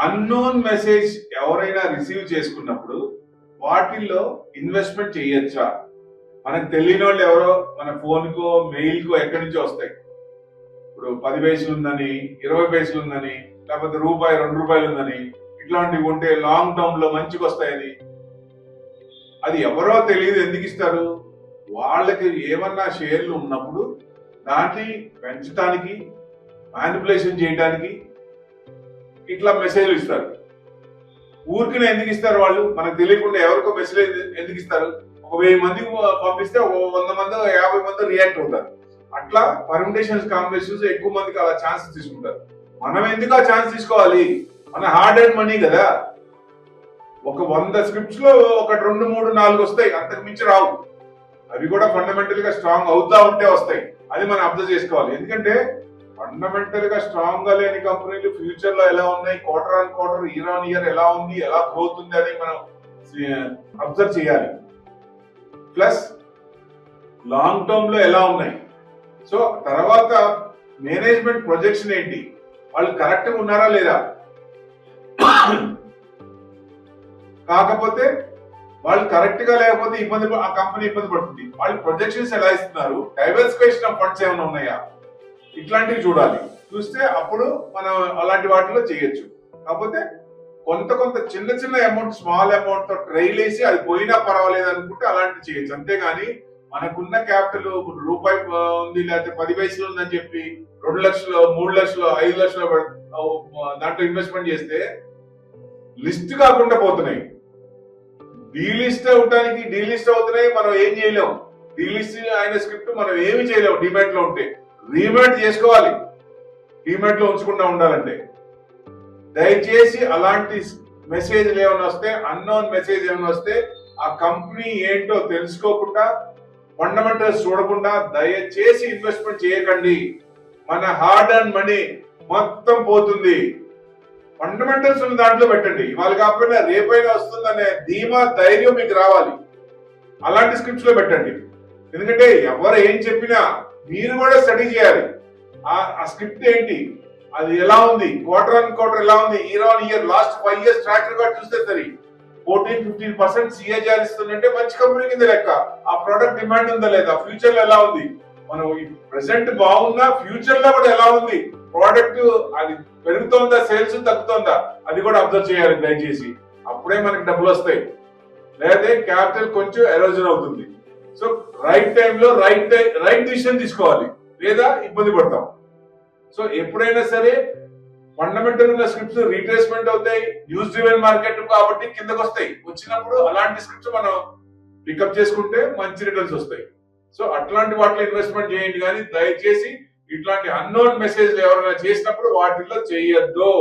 Unknown message ఎవరైనా receive చేసుకున్నప్పుడు వాటిల్లో ఇన్వెస్ట్మెంట్ చేయొచ్చా? మనకు తెలియని వాళ్ళు ఎవరో మన ఫోన్ కో మెయిల్ కో ఎక్కడి నుంచో వస్తాయి. ఇప్పుడు 10 పైసలు ఉందని, 20 పైసలు ఉందని, లేకపోతే రూపాయి 2 రూపాయలు ఉందని, ఇట్లాంటివి ఉంటే లాంగ్ టర్మ్ లో మంచిగా వస్తాయని. అది ఎవరో తెలియదు, ఎందుకు ఇస్తారు? వాళ్ళకి ఏమన్నా షేర్లు ఉన్నప్పుడు దాన్ని పెంచడానికి, మ్యానిపులేషన్ చేయడానికి ఇట్లా మెసేజ్లు ఇస్తారు. ఊరికినే ఎందుకు ఇస్తారు? వాళ్ళు మనకు తెలియకుండా ఎవరికో మెసేజ్ ఎందుకు ఇస్తారు? ఒక 1000 మందికి పంపిస్తే 100 మంది 50 మంది రియాక్ట్ అవుతారు. అట్లా పర్మిటేషన్స్ కాంబినేషన్స్ ఎక్కువ మందికి అలా ఛాన్సెస్ తీసుకుంటారు. మనం ఎందుకు ఆ ఛాన్స్ తీసుకోవాలి? మన హార్డ్ అండ్ మనీ కదా. ఒక 100 స్క్రిప్ట్స్ లో 1, 2, 3, 4 వస్తాయి, అంతకు మించి రావు. అవి కూడా ఫండమెంటల్ గా స్ట్రాంగ్ అవుతా ఉంటే వస్తాయి. అది మనం అబ్జర్వ్ చేసుకోవాలి. ఎందుకంటే ఫండమెంటల్ గా స్ట్రాంగ్ గా లేని కంపెనీలు ఫ్యూచర్ లో ఎలా ఉన్నాయి, quarter on quarter, year on year ఎలా ఉంది, ఎలా గ్రోత్ ఉంది అని మనం అబ్జర్వ్ చేయాలి. ప్లస్ లాంగ్ టర్మ్ లో ఎలా ఉన్నాయి. సో తర్వాత మేనేజ్మెంట్ ప్రొజెక్షన్ ఏంటి, వాళ్ళు కరెక్ట్ గా ఉన్నారా లేదా. కాకపోతే వాళ్ళు కరెక్ట్ గా లేకపోతే ఆ కంపెనీ ఇబ్బంది పడుతుంది. వాళ్ళు ప్రొజెక్షన్స్ ఎలా ఇస్తున్నారు, డైవర్సిఫికేషన్ ఆఫ్ ఫండ్స్ ఏమైనా ఉన్నాయా, ఇట్లాంటివి చూడాలి. చూస్తే అప్పుడు మనం అలాంటి వాటిలో చేయొచ్చు. కాకపోతే కొంత చిన్న అమౌంట్, స్మాల్ అమౌంట్ తో ట్రైల్ వేసి అది పోయినా పర్వాలేదు అనుకుంటే అలాంటివి చేయొచ్చు. అంతేగాని మనకున్న క్యాపిటల్ రూపాయి ఉంది లేకపోతే 10 పైసలు ఉందని చెప్పి 2 లక్షలు, 3 లక్షలు, 5 లక్షలు దాంట్లో ఇన్వెస్ట్మెంట్ చేస్తే లిస్ట్ కాకుండా పోతున్నాయి. డీలిస్ట్ అవడానికి డీలిస్ట్ అవుతున్నాయి, మనం ఏం చేయలేము. డీలిస్ట్ అయిన స్క్రిప్ట్ మనం ఏమి చేయలేము. డిమాట్ లో ఉంటే రీమాట్ చేసుకోవాలి, డిమాట్ లో ఉంచకుండా ఉండాలంటే. దయచేసి అలాంటి మెసేజ్లు ఏమైనా వస్తే, అన్నోన్ మెసేజ్ ఏమైనా వస్తే ఆ కంపెనీ ఏంటో తెలుసుకోకుండా, ఫండమెంటల్స్ చూడకుండా దయచేసి ఇన్వెస్ట్మెంట్ చేయకండి. మన హార్డ్ అండ్ మనీ మొత్తం పోతుంది. ఫండమెంటల్స్ ఉన్న దాంట్లో పెట్టండి. ఇవాళ కాకపోయినా రేపైనా వస్తుందనే ధీమా, ధైర్యం మీకు రావాలి. అలాంటి స్క్రిప్ట్స్ లో పెట్టండి. ఎందుకంటే ఎవరు ఏం చెప్పినా మీరు కూడా స్టడీ చేయాలి. ఆ స్క్రిప్ట్ ఏంటి, అది ఎలా ఉంది, క్వార్టర్ ఆన్ క్వార్టర్ ఎలా ఉంది, year on year, last 5 years track record చూస్తే సరి 14-15% CAGR ఇస్తుందంటే మంచి కంపెనీ కింద లెక్క. ఆ ప్రోడక్ట్ డిమాండ్ ఉందా లేదా, ఫ్యూచర్ లో ఎలా ఉంది, మనం ప్రెసెంట్ బాగున్నా ఫ్యూచర్ లో కూడా ఎలా ఉంది, ప్రోడక్ట్ అది పెరుగుతోందా, సేల్స్ తగ్గుతోందా, అది కూడా అబ్జర్వ్ చేయాలి దయచేసి. అప్పుడే మనకి డబ్బులు వస్తాయి. లేదా క్యాపిటల్ కొంచెం ఎరోజన్ అవుతుంది. సో రైట్ టైంలో రైట్ డిసిషన్ తీసుకోవాలి, లేదా ఇబ్బంది పడతాం. సో ఎప్పుడైనా సరే ఫండమెంటల్ ఉన్న స్క్రిప్ట్స్ రీట్రేస్మెంట్ అవుతాయి. న్యూస్ డ్రివెన్ మార్కెట్ కాబట్టి కిందకు వస్తాయి. వచ్చినప్పుడు అలాంటి స్క్రిప్ట్స్ మనం పికప్ చేసుకుంటే మంచి రిటర్న్స్ వస్తాయి. సో అట్లాంటి వాటిలో ఇన్వెస్ట్మెంట్ చేయండి. కానీ దయచేసి ఇట్లాంటి అన్నోన్ మెసేజ్లు ఎవరైనా చేసినప్పుడు వాటిల్లో చేయొద్దు.